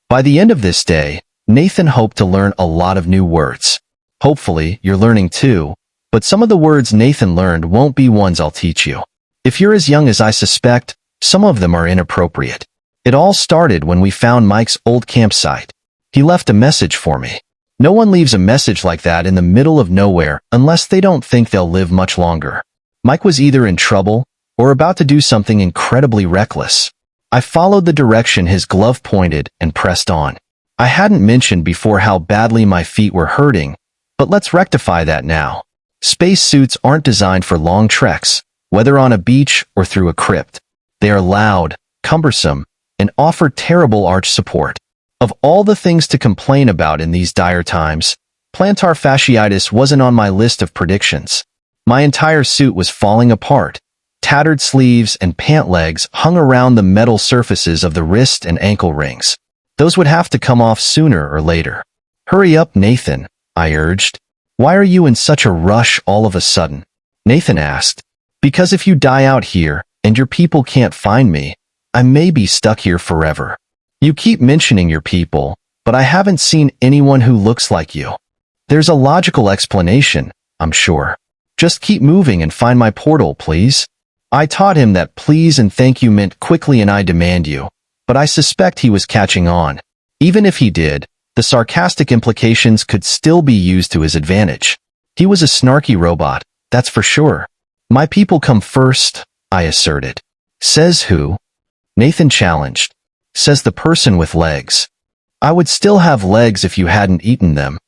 By the end of this day, Nathan hoped to learn a lot of new words. Hopefully, you're learning too, but some of the words Nathan learned won't be ones I'll teach you. If you're as young as I suspect, some of them are inappropriate. It all started when we found Mike's old campsite. He left a message for me. No one leaves a message like that in the middle of nowhere unless they don't think they'll live much longer. Mike was either in trouble or about to do something incredibly reckless. I followed the direction his glove pointed and pressed on. I hadn't mentioned before how badly my feet were hurting, but let's rectify that now. Space suits aren't designed for long treks, whether on a beach or through a crypt. They are loud, cumbersome, and offer terrible arch support. Of all the things to complain about in these dire times, plantar fasciitis wasn't on my list of predictions. My entire suit was falling apart. Tattered sleeves and pant legs hung around the metal surfaces of the wrist and ankle rings. Those would have to come off sooner or later. Hurry up, Nathan, I urged. Why are you in such a rush all of a sudden? Nathan asked. Because if you die out here and your people can't find me, I may be stuck here forever. You keep mentioning your people, but I haven't seen anyone who looks like you. There's a logical explanation, I'm sure. Just keep moving and find my portal, please. I taught him that please and thank you meant quickly and I demand you, but I suspect he was catching on. Even if he did, the sarcastic implications could still be used to his advantage. He was a snarky robot, that's for sure. My people come first, I asserted. Says who? Nathan challenged. Says the person with legs. I would still have legs if you hadn't eaten them.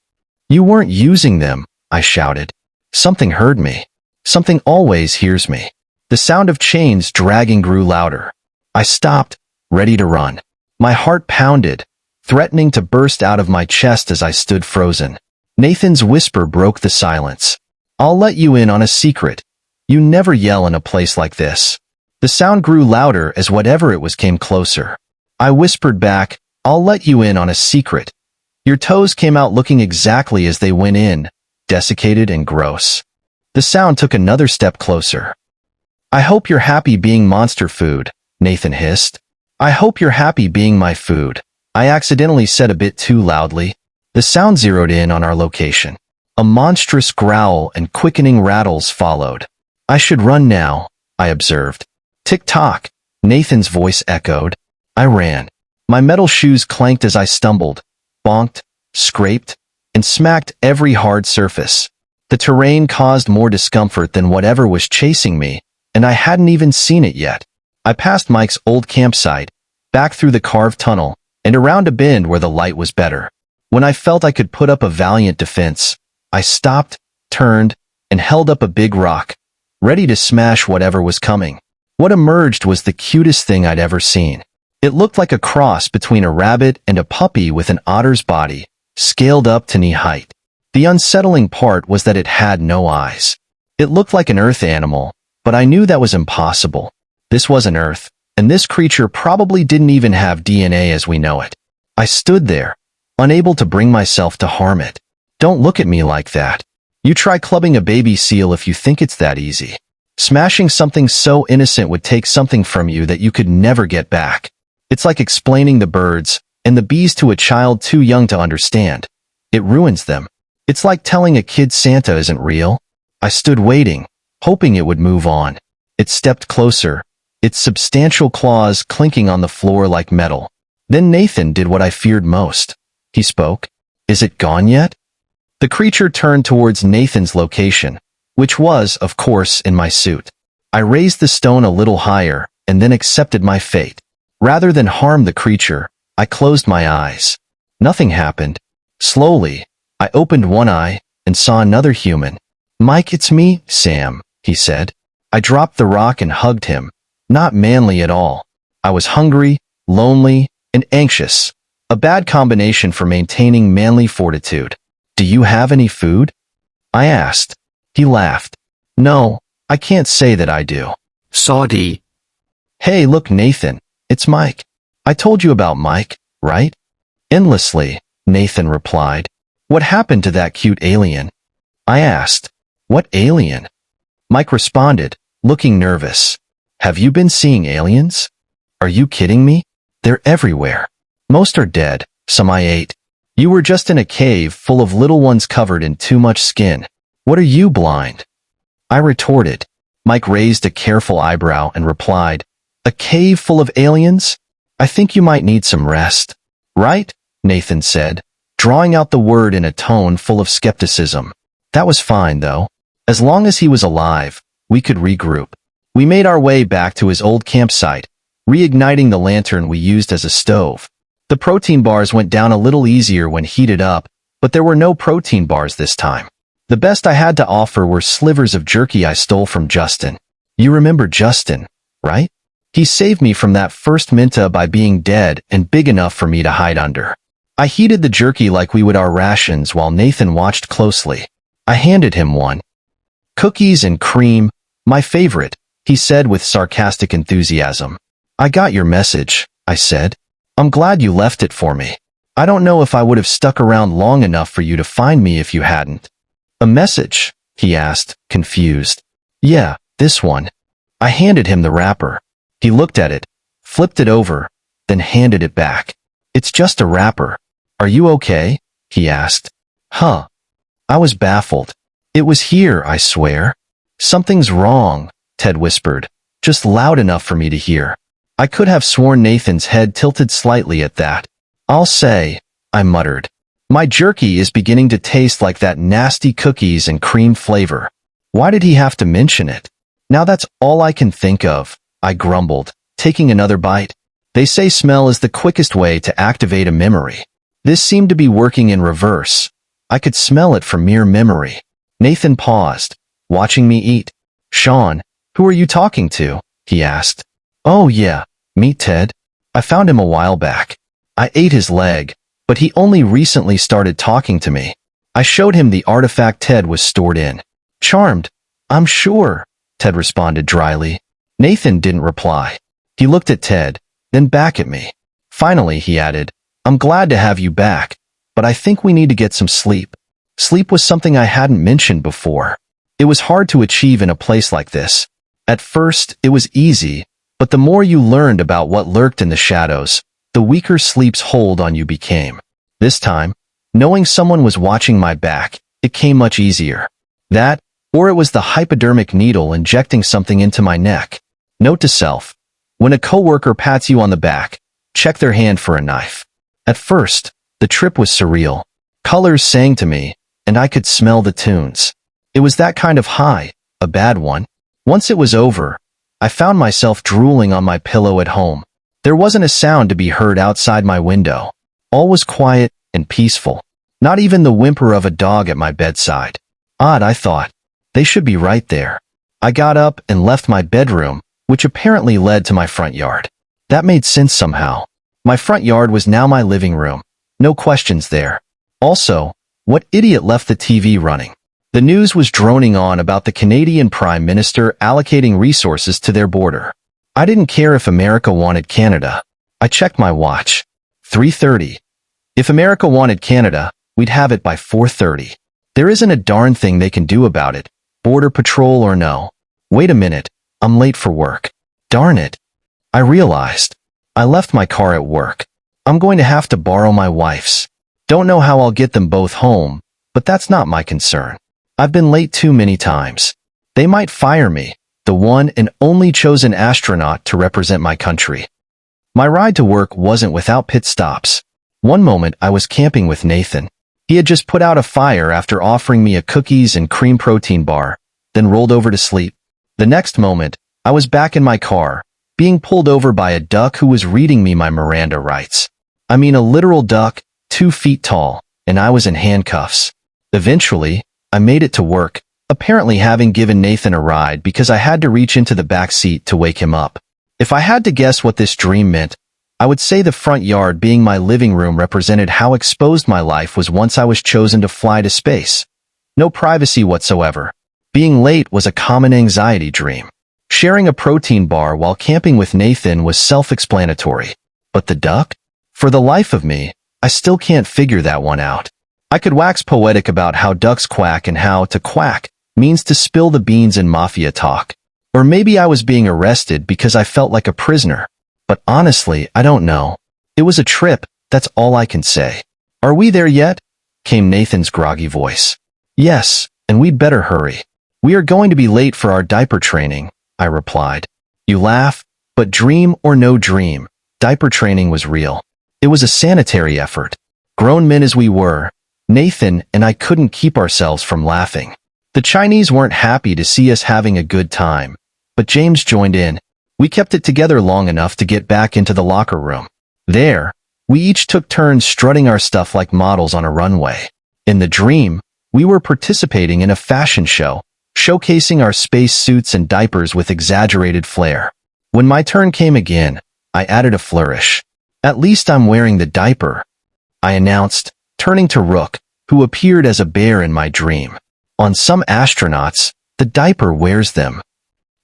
You weren't using them, I shouted. Something heard me. Something always hears me. The sound of chains dragging grew louder. I stopped, ready to run. My heart pounded, threatening to burst out of my chest as I stood frozen. Nathan's whisper broke the silence. I'll let you in on a secret. You never yell in a place like this. The sound grew louder as whatever it was came closer. I whispered back, I'll let you in on a secret. Your toes came out looking exactly as they went in, desiccated and gross. The sound took another step closer. I hope you're happy being monster food, Nathan hissed. I hope you're happy being my food. I accidentally said a bit too loudly. The sound zeroed in on our location. A monstrous growl and quickening rattles followed. I should run now, I observed. Tick-tock, Nathan's voice echoed. I ran. My metal shoes clanked as I stumbled, bonked, scraped, and smacked every hard surface. The terrain caused more discomfort than whatever was chasing me, and I hadn't even seen it yet. I passed Mike's old campsite, back through the carved tunnel, and around a bend where the light was better. When I felt I could put up a valiant defense, I stopped, turned, and held up a big rock, ready to smash whatever was coming. What emerged was the cutest thing I'd ever seen. It looked like a cross between a rabbit and a puppy with an otter's body, scaled up to knee height. The unsettling part was that it had no eyes. It looked like an earth animal, but I knew that was impossible. This wasn't Earth, and this creature probably didn't even have DNA as we know it. I stood there, unable to bring myself to harm it. Don't look at me like that. You try clubbing a baby seal if you think it's that easy. Smashing something so innocent would take something from you that you could never get back. It's like explaining the birds and the bees to a child too young to understand. It ruins them. It's like telling a kid Santa isn't real. I stood waiting, hoping it would move on. It stepped closer, its substantial claws clinking on the floor like metal. Then Nathan did what I feared most. He spoke. Is it gone yet? The creature turned towards Nathan's location, which was, of course, in my suit. I raised the stone a little higher and then accepted my fate. Rather than harm the creature, I closed my eyes. Nothing happened. Slowly, I opened one eye and saw another human. Mike, it's me, Sam, he said. I dropped the rock and hugged him. Not manly at all. I was hungry, lonely, and anxious. A bad combination for maintaining manly fortitude. Do you have any food? I asked. He laughed. No, I can't say that I do. Saudi. Hey, look, Nathan. It's Mike. I told you about Mike, right? Endlessly, Nathan replied. What happened to that cute alien? I asked. What alien? Mike responded, looking nervous. Have you been seeing aliens? Are you kidding me? They're everywhere. Most are dead, some I ate. You were just in a cave full of little ones covered in too much skin. What are you, blind? I retorted. Mike raised a careful eyebrow and replied, a cave full of aliens? I think you might need some rest. Right? Nathan said, drawing out the word in a tone full of skepticism. That was fine, though. As long as he was alive, we could regroup. We made our way back to his old campsite, reigniting the lantern we used as a stove. The protein bars went down a little easier when heated up, but there were no protein bars this time. The best I had to offer were slivers of jerky I stole from Justin. You remember Justin, right? He saved me from that first Minta by being dead and big enough for me to hide under. I heated the jerky like we would our rations while Nathan watched closely. I handed him one. Cookies and cream, my favorite, he said with sarcastic enthusiasm. I got your message, I said. I'm glad you left it for me. I don't know if I would have stuck around long enough for you to find me if you hadn't. A message? He asked, confused. Yeah, this one. I handed him the wrapper. He looked at it, flipped it over, then handed it back. It's just a wrapper. Are you okay? He asked. Huh. I was baffled. It was here, I swear. Something's wrong, Ted whispered, just loud enough for me to hear. I could have sworn Nathan's head tilted slightly at that. I'll say, I muttered. My jerky is beginning to taste like that nasty cookies and cream flavor. Why did he have to mention it? Now that's all I can think of, I grumbled, taking another bite. They say smell is the quickest way to activate a memory. This seemed to be working in reverse. I could smell it from mere memory. Nathan paused, watching me eat. Sean, who are you talking to? He asked. Oh yeah, meet Ted. I found him a while back. I ate his leg, but he only recently started talking to me. I showed him the artifact Ted was stored in. Charmed, I'm sure, Ted responded dryly. Nathan didn't reply. He looked at Ted, then back at me. Finally, he added, I'm glad to have you back, but I think we need to get some sleep. Sleep was something I hadn't mentioned before. It was hard to achieve in a place like this. At first, it was easy, but the more you learned about what lurked in the shadows, the weaker sleep's hold on you became. This time, knowing someone was watching my back, it came much easier. That, or it was the hypodermic needle injecting something into my neck. Note to self, when a coworker pats you on the back, check their hand for a knife. At first, the trip was surreal. Colors sang to me, and I could smell the tunes. It was that kind of high, a bad one. Once it was over, I found myself drooling on my pillow at home. There wasn't a sound to be heard outside my window. All was quiet and peaceful. Not even the whimper of a dog at my bedside. Odd, I thought. They should be right there. I got up and left my bedroom, which apparently led to my front yard. That made sense somehow. My front yard was now my living room. No questions there. Also, what idiot left the TV running? The news was droning on about the Canadian Prime Minister allocating resources to their border. I didn't care if America wanted Canada. I checked my watch. 3:30. If America wanted Canada, we'd have it by 4:30. There isn't a darn thing they can do about it, border patrol or no. Wait a minute, I'm late for work. Darn it. I realized. I left my car at work. I'm going to have to borrow my wife's. Don't know how I'll get them both home, but that's not my concern. I've been late too many times. They might fire me, the one and only chosen astronaut to represent my country. My ride to work wasn't without pit stops. One moment I was camping with Nathan. He had just put out a fire after offering me a cookies and cream protein bar, then rolled over to sleep. The next moment, I was back in my car, being pulled over by a duck who was reading me my Miranda rights. I mean a literal duck, 2 feet tall, and I was in handcuffs. Eventually, I made it to work, apparently having given Nathan a ride because I had to reach into the back seat to wake him up. If I had to guess what this dream meant, I would say the front yard being my living room represented how exposed my life was once I was chosen to fly to space. No privacy whatsoever. Being late was a common anxiety dream. Sharing a protein bar while camping with Nathan was self-explanatory. But the duck? For the life of me, I still can't figure that one out. I could wax poetic about how ducks quack and how to quack means to spill the beans in mafia talk. Or maybe I was being arrested because I felt like a prisoner. But honestly, I don't know. It was a trip, That's all I can say. Are we there yet? Came Nathan's groggy voice. Yes, and we'd better hurry. We are going to be late for our diaper training, I replied. You laugh, but dream or no dream, diaper training was real. It was a sanitary effort. Grown men as we were, Nathan and I couldn't keep ourselves from laughing. The Chinese weren't happy to see us having a good time, but James joined in. We kept it together long enough to get back into the locker room. There, we each took turns strutting our stuff like models on a runway. In the dream, we were participating in a fashion show, showcasing our space suits and diapers with exaggerated flair. When my turn came again, I added a flourish. At least I'm wearing the diaper, I announced, turning to Rook, who appeared as a bear in my dream. On some astronauts, the diaper wears them,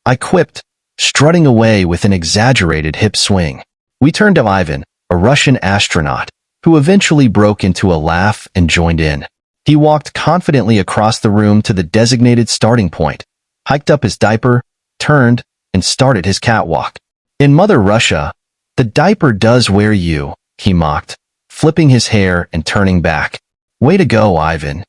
I quipped, strutting away with an exaggerated hip swing. We turned to Ivan, a Russian astronaut, who eventually broke into a laugh and joined in. He walked confidently across the room to the designated starting point, hiked up his diaper, turned, and started his catwalk. In Mother Russia, the diaper does wear you, he mocked, flipping his hair and turning back. Way to go, Ivan.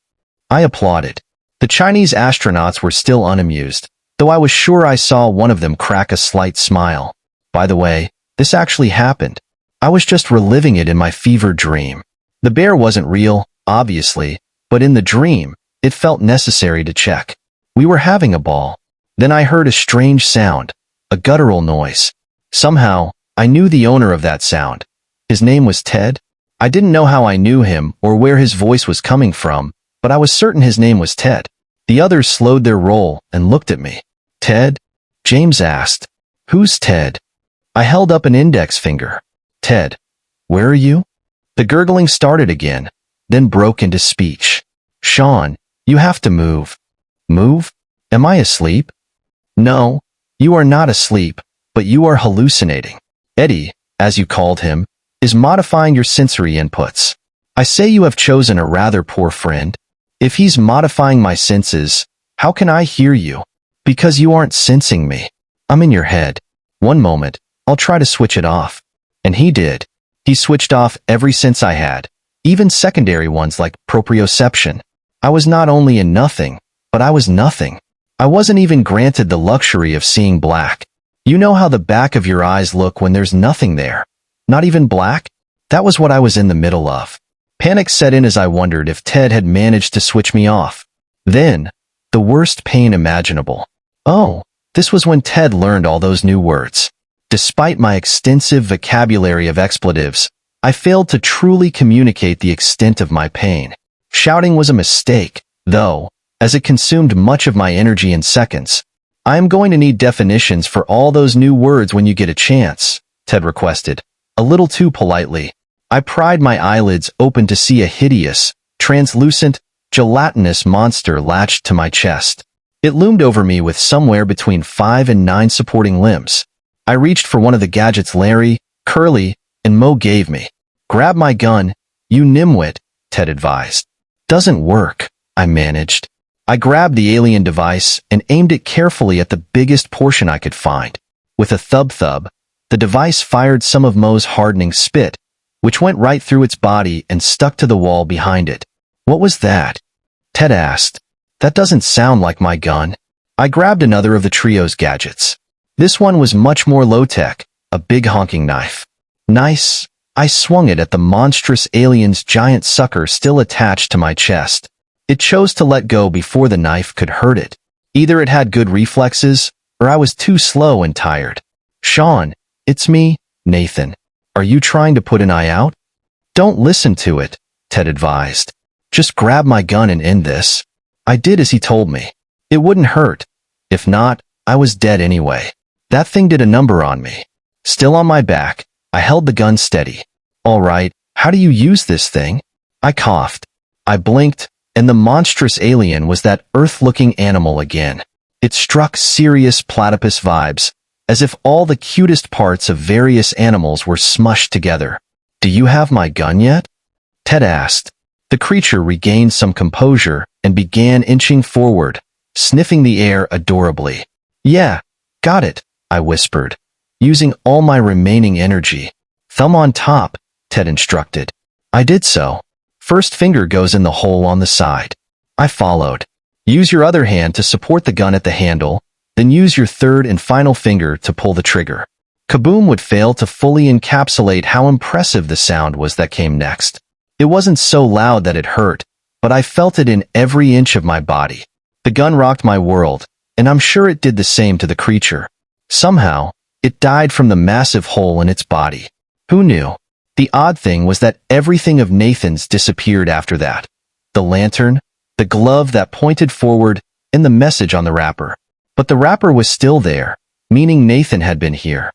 I applauded. The Chinese astronauts were still unamused, though I was sure I saw one of them crack a slight smile. By the way, this actually happened. I was just reliving it in my fever dream. The bear wasn't real, obviously, but in the dream, it felt necessary to check. We were having a ball. Then I heard a strange sound, a guttural noise. Somehow, I knew the owner of that sound. His name was Ted. I didn't know how I knew him or where his voice was coming from, but I was certain his name was Ted. The others slowed their roll and looked at me. Ted? James asked. Who's Ted? I held up an index finger. Ted, where are you? The gurgling started again, then broke into speech. Sean, you have to move. Move? Am I asleep? No, you are not asleep, but you are hallucinating. Eddie, as you called him, is modifying your sensory inputs. I say you have chosen a rather poor friend. If he's modifying my senses, how can I hear you? Because you aren't sensing me. I'm in your head. One moment, I'll try to switch it off. And he did. He switched off every sense I had, even secondary ones like proprioception. I was not only in nothing, but I was nothing. I wasn't even granted the luxury of seeing black. You know how the back of your eyes look when there's nothing there? Not even black? That was what I was in the middle of. Panic set in as I wondered if Ted had managed to switch me off. Then, the worst pain imaginable. Oh, this was when Ted learned all those new words. Despite my extensive vocabulary of expletives, I failed to truly communicate the extent of my pain. Shouting was a mistake, though, as it consumed much of my energy in seconds. I am going to need definitions for all those new words when you get a chance, Ted requested, a little too politely. I pried my eyelids open to see a hideous, translucent, gelatinous monster latched to my chest. It loomed over me with somewhere between 5 and 9 supporting limbs. I reached for one of the gadgets Larry, Curly, and Mo gave me. Grab my gun, you nimwit, Ted advised. Doesn't work, I managed. I grabbed the alien device and aimed it carefully at the biggest portion I could find. With a thub-thub, the device fired some of Mo's hardening spit, which went right through its body and stuck to the wall behind it. What was that? Ted asked. That doesn't sound like my gun. I grabbed another of the trio's gadgets. This one was much more low-tech, a big honking knife. Nice. I swung it at the monstrous alien's giant sucker still attached to my chest. It chose to let go before the knife could hurt it. Either it had good reflexes, or I was too slow and tired. Sean, it's me, Nathan. Are you trying to put an eye out? Don't listen to it, Ted advised. Just grab my gun and end this. I did as he told me. It wouldn't hurt. If not, I was dead anyway. That thing did a number on me. Still on my back, I held the gun steady. All right, how do you use this thing? I coughed. I blinked, and the monstrous alien was that earth-looking animal again. It struck serious platypus vibes, as if all the cutest parts of various animals were smushed together. Do you have my gun yet? Ted asked. The creature regained some composure and began inching forward, sniffing the air adorably. Yeah, got it, I whispered, using all my remaining energy. Thumb on top, had instructed. I did so. First finger goes in the hole on the side. I followed. Use your other hand to support the gun at the handle, then use your third and final finger to pull the trigger. Kaboom would fail to fully encapsulate how impressive the sound was that came next. It wasn't so loud that it hurt, but I felt it in every inch of my body. The gun rocked my world, and I'm sure it did the same to the creature. Somehow, it died from the massive hole in its body. Who knew? The odd thing was that everything of Nathan's disappeared after that. The lantern, the glove that pointed forward, and the message on the wrapper. But the wrapper was still there, meaning Nathan had been here.